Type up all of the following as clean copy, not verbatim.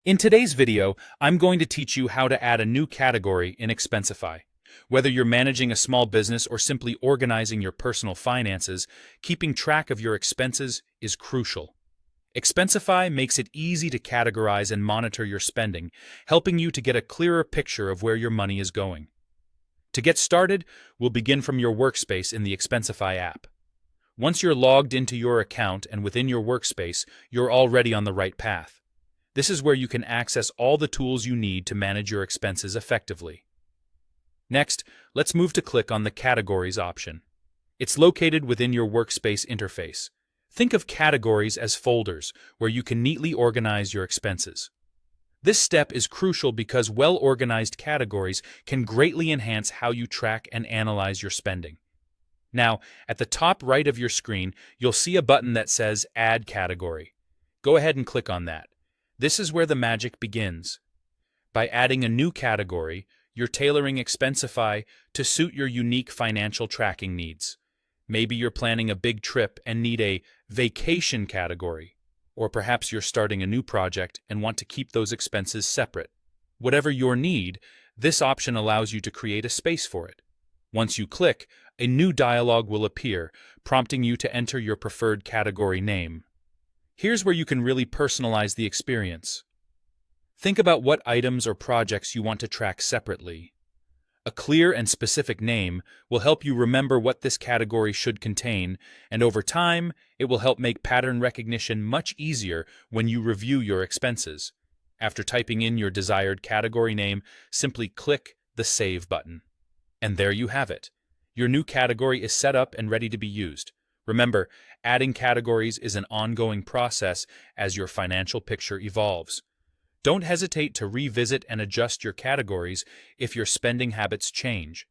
In today's video, I'm going to teach you how to add a new category in Expensify. Whether you're managing a small business or simply organizing your personal finances, keeping track of your expenses is crucial. Expensify makes it easy to categorize and monitor your spending, helping you to get a clearer picture of where your money is going. To get started, we'll begin from your workspace in the Expensify app. Once you're logged into your account and within your workspace, you're already on the right path. This is where you can access all the tools you need to manage your expenses effectively. Next, let's move to click on the Categories option. It's located within your workspace interface. Think of categories as folders where you can neatly organize your expenses. This step is crucial because well-organized categories can greatly enhance how you track and analyze your spending. Now, at the top right of your screen, you'll see a button that says Add Category. Go ahead and click on that. This is where the magic begins. By adding a new category, you're tailoring Expensify to suit your unique financial tracking needs. Maybe you're planning a big trip and need a vacation category, or perhaps you're starting a new project and want to keep those expenses separate. Whatever your need, this option allows you to create a space for it. Once you click, a new dialog will appear, prompting you to enter your preferred category name. Here's where you can really personalize the experience. Think about what items or projects you want to track separately. A clear and specific name will help you remember what this category should contain, and over time, it will help make pattern recognition much easier when you review your expenses. After typing in your desired category name, simply click the Save button. And there you have it. Your new category is set up and ready to be used. Remember, adding categories is an ongoing process as your financial picture evolves. Don't hesitate to revisit and adjust your categories if your spending habits change.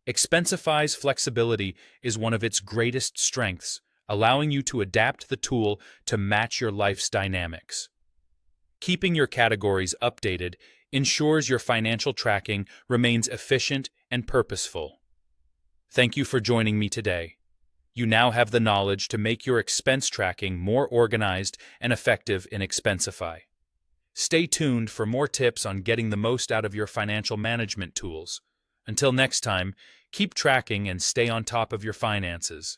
Expensify's flexibility is one of its greatest strengths, allowing you to adapt the tool to match your life's dynamics. Keeping your categories updated ensures your financial tracking remains efficient and purposeful. Thank you for joining me today. You now have the knowledge to make your expense tracking more organized and effective in Expensify. Stay tuned for more tips on getting the most out of your financial management tools. Until next time, keep tracking and stay on top of your finances.